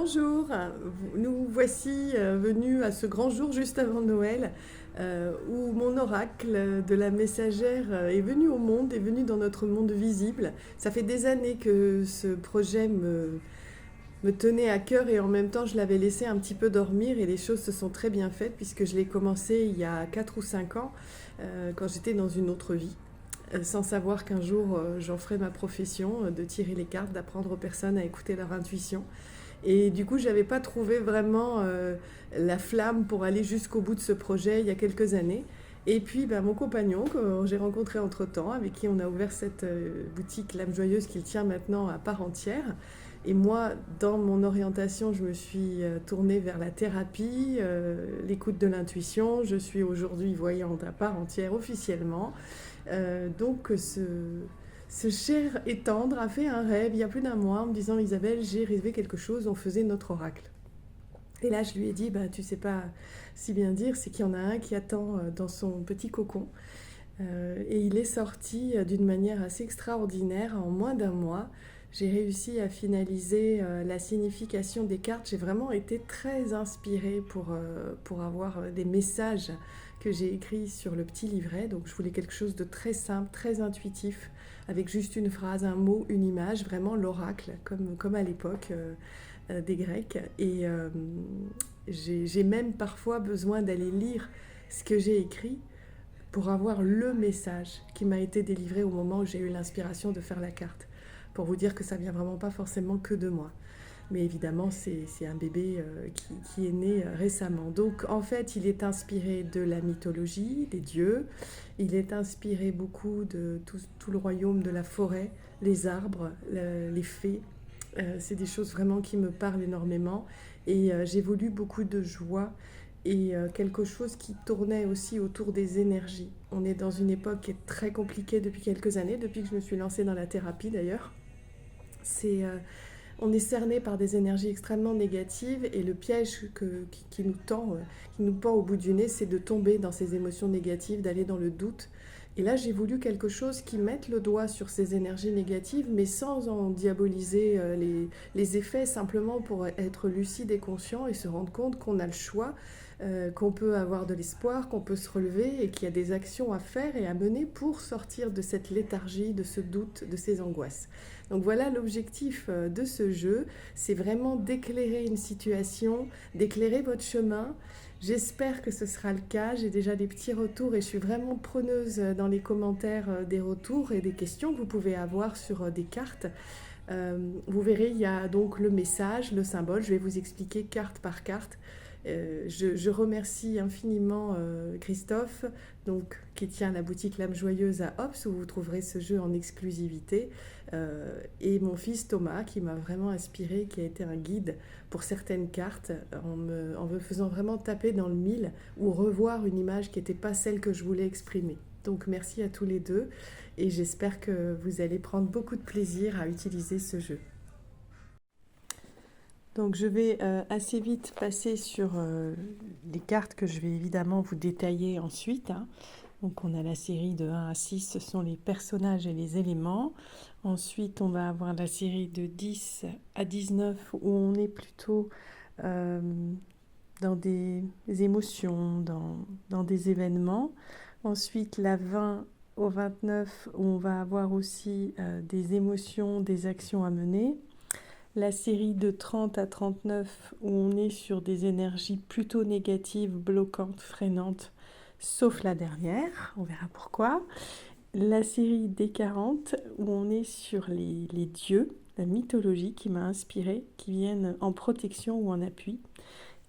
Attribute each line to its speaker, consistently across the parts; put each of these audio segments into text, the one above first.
Speaker 1: Bonjour, nous voici venus à ce grand jour juste avant Noël où mon oracle de la messagère est venu au monde, est venu dans notre monde visible. Ça fait des années que ce projet me tenait à cœur et en même temps je l'avais laissé un petit peu dormir et les choses se sont très bien faites puisque je l'ai commencé il y a 4 ou 5 ans quand j'étais dans une autre vie. Sans savoir qu'un jour j'en ferais ma profession, de tirer les cartes, d'apprendre aux personnes à écouter leur intuition. Et du coup, j'avais pas trouvé vraiment la flamme pour aller jusqu'au bout de ce projet il y a quelques années. Et puis, ben, mon compagnon, que j'ai rencontré entre-temps, avec qui on a ouvert cette boutique L'âme joyeuse qu'il tient maintenant à part entière. Et moi, dans mon orientation, je me suis tournée vers la thérapie, l'écoute de l'intuition. Je suis aujourd'hui voyante à part entière officiellement. Donc, ce cher et tendre a fait un rêve il y a plus d'un mois en me disant Isabelle, j'ai rêvé quelque chose, on faisait notre oracle. Et là, je lui ai dit, bah, tu sais pas si bien dire, c'est qu'il y en a un qui attend dans son petit cocon. Et il est sorti d'une manière assez extraordinaire en moins d'un mois. J'ai réussi à finaliser la signification des cartes. J'ai vraiment été très inspirée pour avoir des messages que j'ai écrits sur le petit livret. Donc je voulais quelque chose de très simple, très intuitif, avec juste une phrase, un mot, une image, vraiment l'oracle, comme à l'époque des Grecs. Et j'ai même parfois besoin d'aller lire ce que j'ai écrit pour avoir le message qui m'a été délivré au moment où j'ai eu l'inspiration de faire la carte. Pour vous dire que ça vient vraiment pas forcément que de moi. Mais évidemment, c'est un bébé qui est né récemment. Donc en fait, il est inspiré de la mythologie, des dieux. Il est inspiré beaucoup de tout le royaume de la forêt, les arbres, les fées. C'est des choses vraiment qui me parlent énormément. Et j'ai voulu beaucoup de joie et quelque chose qui tournait aussi autour des énergies. On est dans une époque qui est très compliquée depuis quelques années, depuis que je me suis lancée dans la thérapie d'ailleurs. C'est, on est cerné par des énergies extrêmement négatives et le piège qui nous tend, qui nous pend au bout du nez, c'est de tomber dans ces émotions négatives, d'aller dans le doute. Et là, j'ai voulu quelque chose qui mette le doigt sur ces énergies négatives, mais sans en diaboliser les effets, simplement pour être lucide et conscient et se rendre compte qu'on a le choix, qu'on peut avoir de l'espoir, qu'on peut se relever et qu'il y a des actions à faire et à mener pour sortir de cette léthargie, de ce doute, de ces angoisses. Donc voilà l'objectif de ce jeu, c'est vraiment d'éclairer une situation, d'éclairer votre chemin. J'espère que ce sera le cas, j'ai déjà des petits retours et je suis vraiment preneuse dans les commentaires des retours et des questions que vous pouvez avoir sur des cartes. Vous verrez, il y a donc le message, le symbole, je vais vous expliquer carte par carte. Je remercie infiniment Christophe, donc, qui tient la boutique L'âme joyeuse à Ops, où vous trouverez ce jeu en exclusivité, et mon fils Thomas, qui m'a vraiment inspiré, qui a été un guide pour certaines cartes, en me faisant vraiment taper dans le mille ou revoir une image qui n'était pas celle que je voulais exprimer. Donc merci à tous les deux, et j'espère que vous allez prendre beaucoup de plaisir à utiliser ce jeu. Donc je vais assez vite passer sur les cartes que je vais évidemment vous détailler ensuite, hein. Donc on a la série de 1 à 6, ce sont les personnages et les éléments. Ensuite on va avoir la série de 10 à 19 où on est plutôt euh, dans des émotions, dans des événements. Ensuite la 20 au 29 où on va avoir aussi des émotions, des actions à mener. La série de 30 à 39 où on est sur des énergies plutôt négatives, bloquantes, freinantes, sauf la dernière, on verra pourquoi. La série des 40 où on est sur les dieux, la mythologie qui m'a inspirée, qui viennent en protection ou en appui.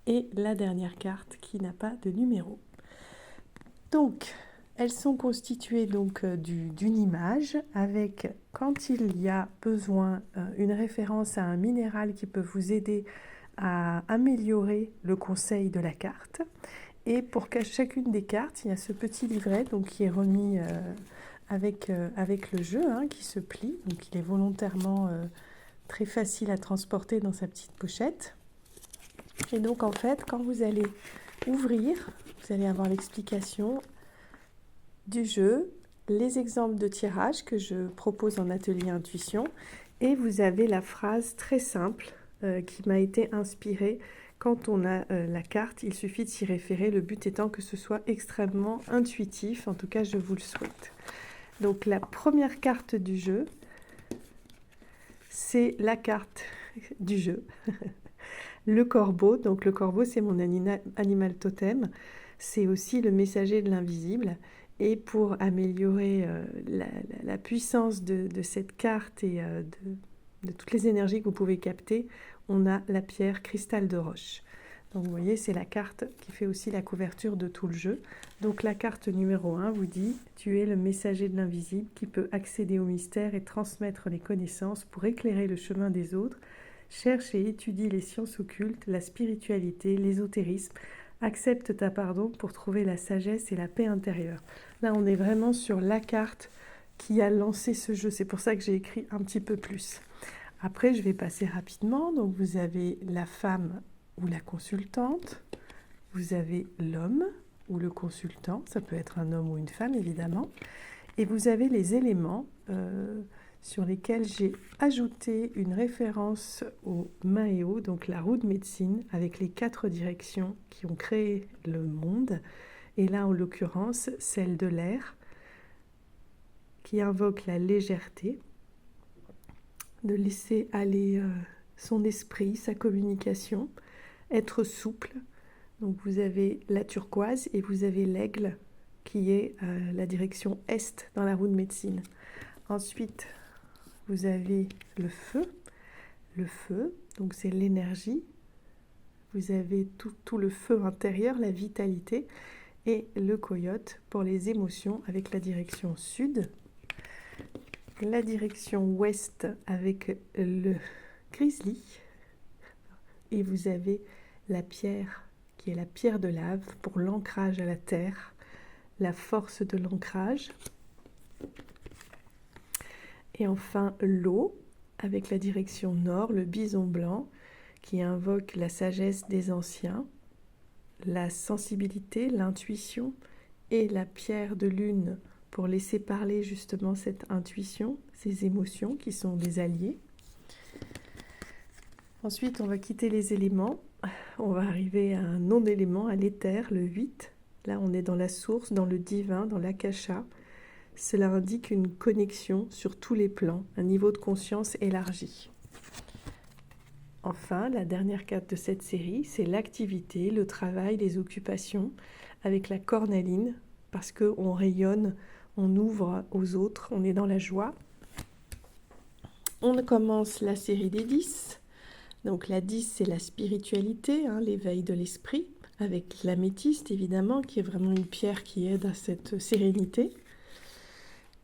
Speaker 1: Et la dernière carte qui n'a pas de numéro. Donc, elles sont constituées donc d'une image avec, quand il y a besoin, une référence à un minéral qui peut vous aider à améliorer le conseil de la carte. Et pour chacune des cartes, il y a ce petit livret donc, qui est remis avec le jeu, hein, qui se plie. Donc il est volontairement très facile à transporter dans sa petite pochette. Et donc en fait, quand vous allez ouvrir, vous allez avoir l'explication du jeu, les exemples de tirage que je propose en atelier intuition, et vous avez la phrase très simple qui m'a été inspirée. Quand on a la carte, il suffit de s'y référer, le but étant que ce soit extrêmement intuitif, en tout cas je vous le souhaite. Donc la première carte du jeu, c'est la carte du jeu, le corbeau. Donc le corbeau, c'est mon animal totem, c'est aussi le messager de l'invisible. Et pour améliorer la puissance de cette carte et de toutes les énergies que vous pouvez capter, on a la pierre cristal de roche. Donc vous voyez, c'est la carte qui fait aussi la couverture de tout le jeu. Donc la carte numéro 1 vous dit « Tu es le messager de l'invisible qui peut accéder au mystère et transmettre les connaissances pour éclairer le chemin des autres. Cherche et étudie les sciences occultes, la spiritualité, l'ésotérisme. Accepte ta pardon pour trouver la sagesse et la paix intérieure. » Là, on est vraiment sur la carte qui a lancé ce jeu. C'est pour ça que j'ai écrit un petit peu plus. Après, je vais passer rapidement. Donc, vous avez la femme ou la consultante. Vous avez l'homme ou le consultant. Ça peut être un homme ou une femme, évidemment. Et vous avez les éléments sur lesquels j'ai ajouté une référence au Maheo, donc la roue de médecine, avec les 4 directions qui ont créé le monde. Et là, en l'occurrence, celle de l'air, qui invoque la légèreté, de laisser aller son esprit, sa communication, être souple. Donc vous avez la turquoise et vous avez l'aigle, qui est la direction est dans la roue de médecine. Ensuite, vous avez le feu. Le feu, donc c'est l'énergie. Vous avez tout le feu intérieur, la vitalité. Et le coyote pour les émotions avec la direction sud. La direction ouest avec le grizzly. Et vous avez la pierre qui est la pierre de lave pour l'ancrage à la terre, la force de l'ancrage. Et enfin l'eau avec la direction nord, le bison blanc qui invoque la sagesse des anciens, la sensibilité, l'intuition et la pierre de lune pour laisser parler justement cette intuition, ces émotions qui sont des alliés. Ensuite, on va quitter les éléments. On va arriver à un non-élément, à l'éther, le 8. Là, on est dans la source, dans le divin, dans l'akasha. Cela indique une connexion sur tous les plans, un niveau de conscience élargi. Enfin, la dernière carte de cette série, c'est l'activité, le travail, les occupations, avec la cornaline, parce qu'on rayonne, on ouvre aux autres, on est dans la joie. On commence la série des 10. Donc la 10, c'est la spiritualité, l'éveil de l'esprit, avec l'améthyste évidemment, qui est vraiment une pierre qui aide à cette sérénité.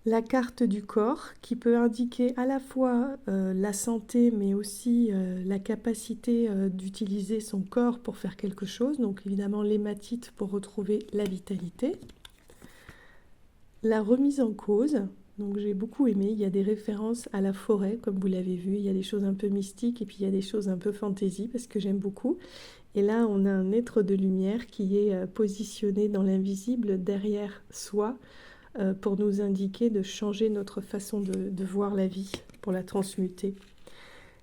Speaker 1: La carte du corps, qui peut indiquer à la fois la santé, mais aussi la capacité d'utiliser son corps pour faire quelque chose. Donc évidemment l'hématite pour retrouver la vitalité. La remise en cause, donc j'ai beaucoup aimé, il y a des références à la forêt, comme vous l'avez vu, il y a des choses un peu mystiques et puis il y a des choses un peu fantaisie, parce que j'aime beaucoup. Et là, on a un être de lumière qui est positionné dans l'invisible derrière soi pour nous indiquer de changer notre façon de voir la vie, pour la transmuter.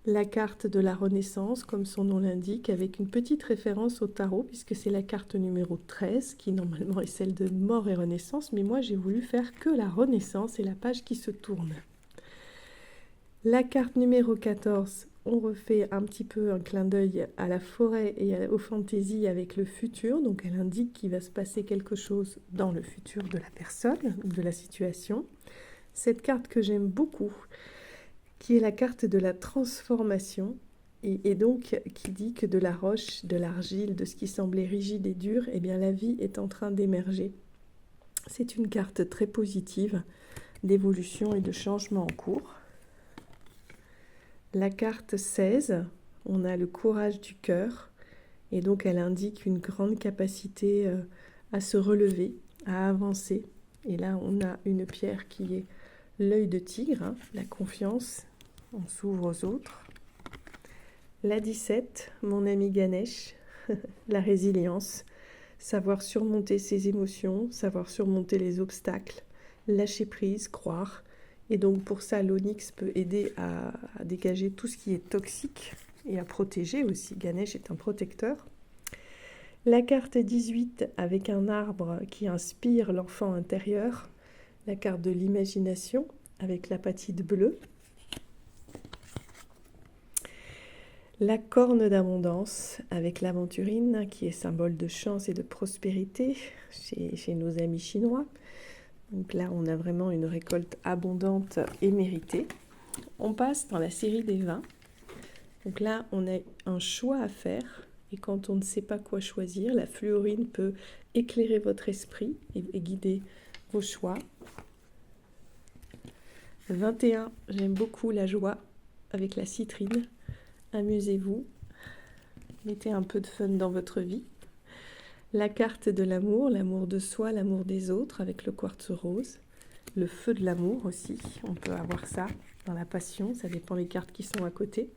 Speaker 1: La carte de la Renaissance, comme son nom l'indique, avec une petite référence au tarot, puisque c'est la carte numéro 13, qui normalement est celle de mort et renaissance, mais moi j'ai voulu faire que la Renaissance et la page qui se tourne. La carte numéro 14, on refait un petit peu un clin d'œil à la forêt et aux fantaisies avec le futur, donc elle indique qu'il va se passer quelque chose dans le futur de la personne, de la situation. Cette carte que j'aime beaucoup, qui est la carte de la transformation, et donc qui dit que de la roche, de l'argile, de ce qui semblait rigide et dur, eh bien la vie est en train d'émerger. C'est une carte très positive d'évolution et de changement en cours. La carte 16, on a le courage du cœur, et donc elle indique une grande capacité à se relever, à avancer. Et là, on a une pierre qui est l'œil de tigre, la confiance, on s'ouvre aux autres. La 17, mon ami Ganesh, la résilience, savoir surmonter ses émotions, savoir surmonter les obstacles, lâcher prise, croire. Et donc pour ça, l'onyx peut aider à dégager tout ce qui est toxique. et à protéger aussi. Ganesh est un protecteur. La carte 18 avec un arbre qui inspire l'enfant intérieur. La carte de l'imagination avec l'apatite bleue. La corne d'abondance avec l'aventurine qui est symbole de chance et de prospérité chez nos amis chinois. Donc là, on a vraiment une récolte abondante et méritée. On passe dans la série des 20. Donc là, on a un choix à faire. Et quand on ne sait pas quoi choisir, la fluorine peut éclairer votre esprit et guider vos choix. 21, j'aime beaucoup la joie avec la citrine. Amusez-vous, mettez un peu de fun dans votre vie. La carte de l'amour de soi, l'amour des autres avec le quartz rose. Le feu de l'amour aussi, on peut avoir ça dans la passion, ça dépend des cartes qui sont à côté.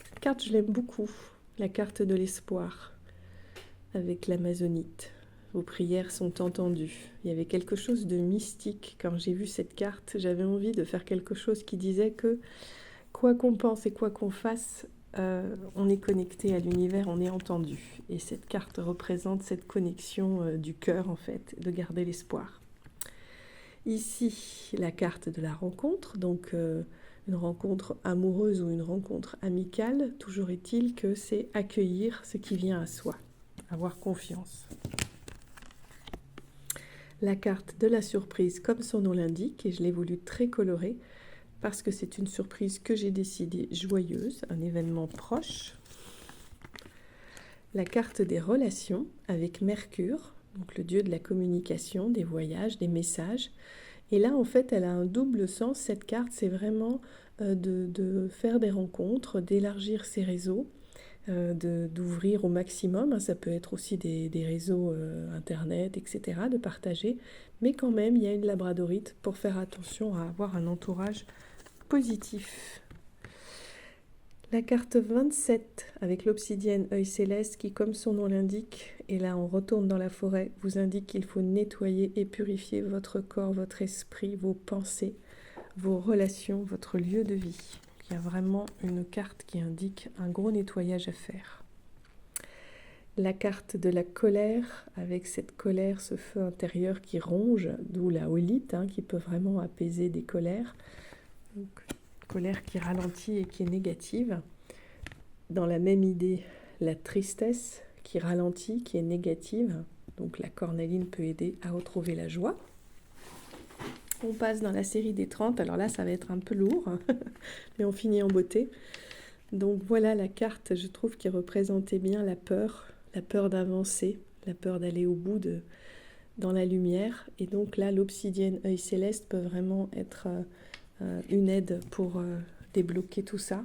Speaker 1: Cette carte, je l'aime beaucoup, la carte de l'espoir avec l'amazonite. Vos prières sont entendues. Il y avait quelque chose de mystique quand j'ai vu cette carte. J'avais envie de faire quelque chose qui disait que quoi qu'on pense et quoi qu'on fasse, on est connecté à l'univers, on est entendu. Et cette carte représente cette connexion du cœur, en fait, de garder l'espoir. Ici, la carte de la rencontre, donc une rencontre amoureuse ou une rencontre amicale. Toujours est-il que c'est accueillir ce qui vient à soi, avoir confiance. La carte de la surprise, comme son nom l'indique, et je l'ai voulu très colorée, parce que c'est une surprise que j'ai décidée joyeuse, un événement proche. La carte des relations avec Mercure, donc le dieu de la communication, des voyages, des messages. Et là, en fait, elle a un double sens. Cette carte, c'est vraiment de faire des rencontres, d'élargir ses réseaux, d'ouvrir au maximum. Ça peut être aussi des réseaux Internet, etc., de partager. Mais quand même, il y a une labradorite pour faire attention à avoir un entourage positif. La carte 27 avec l'obsidienne œil céleste qui, comme son nom l'indique, et là on retourne dans la forêt, vous indique qu'il faut nettoyer et purifier votre corps, votre esprit, vos pensées, vos relations, votre lieu de vie. Il y a vraiment une carte qui indique un gros nettoyage à faire. La carte de la colère, avec cette colère, ce feu intérieur qui ronge, d'où la holite, qui peut vraiment apaiser des colères. Donc, colère qui ralentit et qui est négative. Dans la même idée, la tristesse qui ralentit, qui est négative. Donc la cornaline peut aider à retrouver la joie. On passe dans la série des 30. Alors là, ça va être un peu lourd, mais on finit en beauté. Donc voilà la carte, je trouve, qui représentait bien la peur d'avancer, la peur d'aller au bout dans la lumière. Et donc là, l'obsidienne œil céleste peut vraiment être une aide pour débloquer tout ça.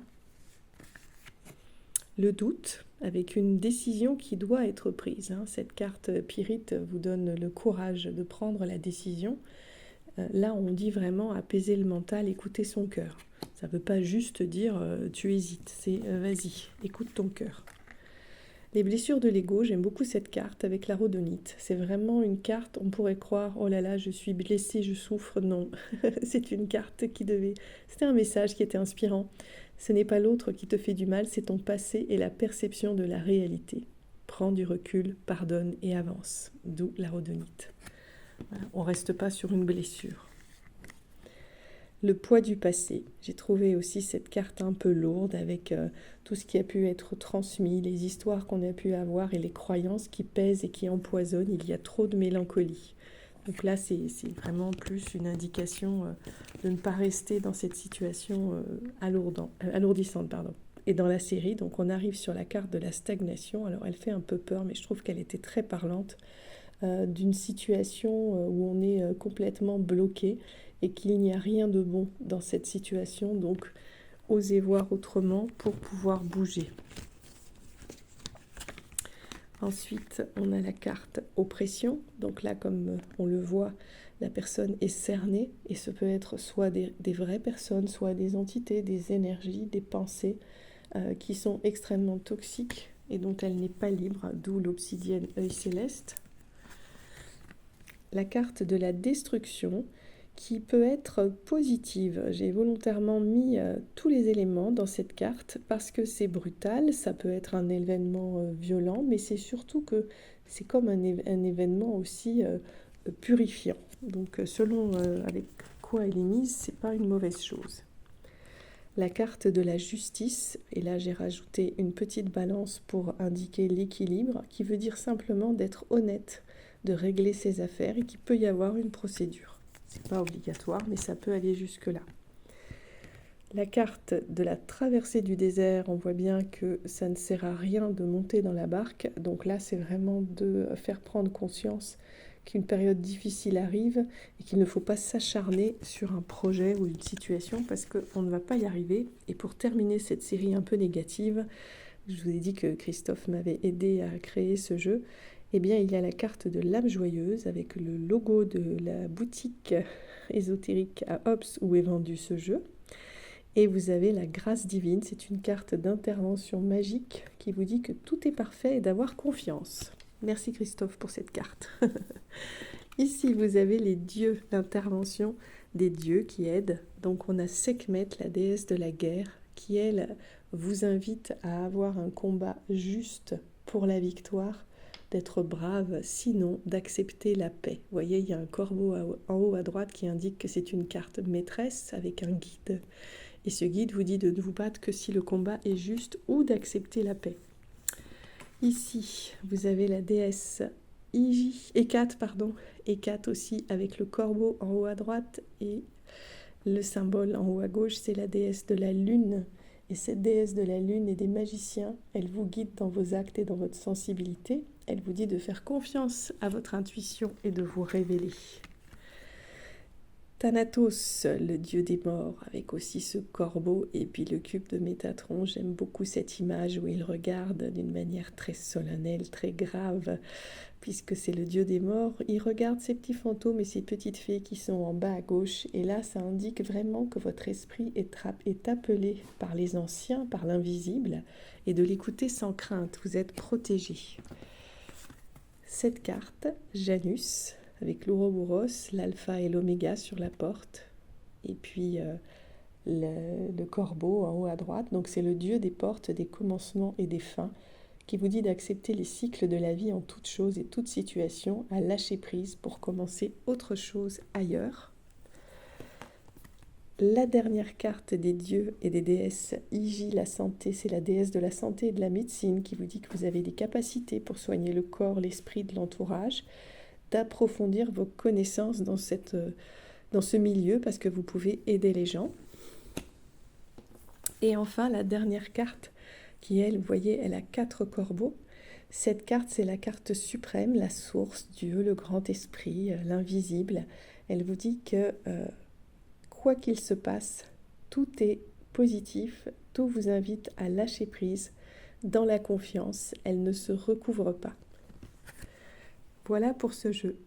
Speaker 1: Le doute, avec une décision qui doit être prise. Cette carte pyrite vous donne le courage de prendre la décision. Là, on dit vraiment apaiser le mental, écouter son cœur. Ça ne veut pas juste dire tu hésites, c'est vas-y, écoute ton cœur. Les blessures de l'ego, j'aime beaucoup cette carte avec la rhodonite. C'est vraiment une carte, on pourrait croire, oh là là, je suis blessée, je souffre. Non, c'est une carte C'était un message qui était inspirant. Ce n'est pas l'autre qui te fait du mal, c'est ton passé et la perception de la réalité. Prends du recul, pardonne et avance. D'où la rhodonite. Voilà, on ne reste pas sur une blessure. Le poids du passé. J'ai trouvé aussi cette carte un peu lourde avec tout ce qui a pu être transmis, les histoires qu'on a pu avoir et les croyances qui pèsent et qui empoisonnent. Il y a trop de mélancolie. Donc là, c'est vraiment plus une indication de ne pas rester dans cette situation alourdissante. Et dans la série, donc on arrive sur la carte de la stagnation. Alors elle fait un peu peur, mais je trouve qu'elle était très parlante d'une situation où on est complètement bloqué et qu'il n'y a rien de bon dans cette situation. Donc osez voir autrement pour pouvoir bouger. Ensuite, on a la carte oppression. Donc là, comme on le voit, la personne est cernée et ce peut être soit des vraies personnes, soit des entités, des énergies, des pensées qui sont extrêmement toxiques et dont elle n'est pas libre, d'où l'obsidienne œil céleste. La carte de la destruction qui peut être positive. J'ai volontairement mis tous les éléments dans cette carte parce que c'est brutal, ça peut être un événement violent, mais c'est surtout que c'est comme un événement aussi purifiant. Donc selon avec quoi elle est mise, c'est pas une mauvaise chose. La carte de la justice, et là j'ai rajouté une petite balance pour indiquer l'équilibre, qui veut dire simplement d'être honnête, de régler ses affaires et qu'il peut y avoir une procédure. C'est pas obligatoire, mais ça peut aller jusque-là. La carte de la traversée du désert, on voit bien que ça ne sert à rien de monter dans la barque. Donc là, c'est vraiment de faire prendre conscience qu'une période difficile arrive et qu'il ne faut pas s'acharner sur un projet ou une situation parce qu'on ne va pas y arriver. Et pour terminer cette série un peu négative, je vous ai dit que Christophe m'avait aidé à créer ce jeu. Eh bien, il y a la carte de l'âme joyeuse avec le logo de la boutique ésotérique à Hobbs où est vendu ce jeu. Et vous avez la grâce divine, c'est une carte d'intervention magique qui vous dit que tout est parfait et d'avoir confiance. Merci Christophe pour cette carte. Ici, vous avez les dieux, l'intervention des dieux qui aident. Donc on a Sekhmet, la déesse de la guerre, qui elle vous invite à avoir un combat juste pour la victoire, d'être brave, sinon d'accepter la paix. Vous voyez, il y a un corbeau en haut à droite qui indique que c'est une carte maîtresse avec un guide. Et ce guide vous dit de ne vous battre que si le combat est juste ou d'accepter la paix. Ici, vous avez la déesse Hécate aussi avec le corbeau en haut à droite et le symbole en haut à gauche, c'est la déesse de la lune. Et cette déesse de la lune et des magiciens, elle vous guide dans vos actes et dans votre sensibilité. Elle vous dit de faire confiance à votre intuition et de vous révéler. Thanatos, le dieu des morts, avec aussi ce corbeau et puis le cube de Métatron. J'aime beaucoup cette image où il regarde d'une manière très solennelle, très grave, puisque c'est le dieu des morts. Il regarde ces petits fantômes et ces petites fées qui sont en bas à gauche. Et là, ça indique vraiment que votre esprit est appelé par les anciens, par l'invisible, et de l'écouter sans crainte. Vous êtes protégé. Cette carte, Janus, avec l'Ouroboros, l'alpha et l'oméga sur la porte, et puis le corbeau en haut à droite. Donc c'est le dieu des portes, des commencements et des fins, qui vous dit d'accepter les cycles de la vie en toutes choses et toutes situations, à lâcher prise pour commencer autre chose ailleurs. La dernière carte des dieux et des déesses, Iji, la santé, c'est la déesse de la santé et de la médecine qui vous dit que vous avez des capacités pour soigner le corps, l'esprit de l'entourage, d'approfondir vos connaissances dans ce milieu parce que vous pouvez aider les gens. Et enfin, la dernière carte qui, elle, vous voyez, elle a 4 corbeaux. Cette carte, c'est la carte suprême, la source, Dieu, le grand esprit, l'invisible. Elle vous dit que quoi qu'il se passe, tout est positif, tout vous invite à lâcher prise dans la confiance. Elle ne se recouvre pas. Voilà pour ce jeu.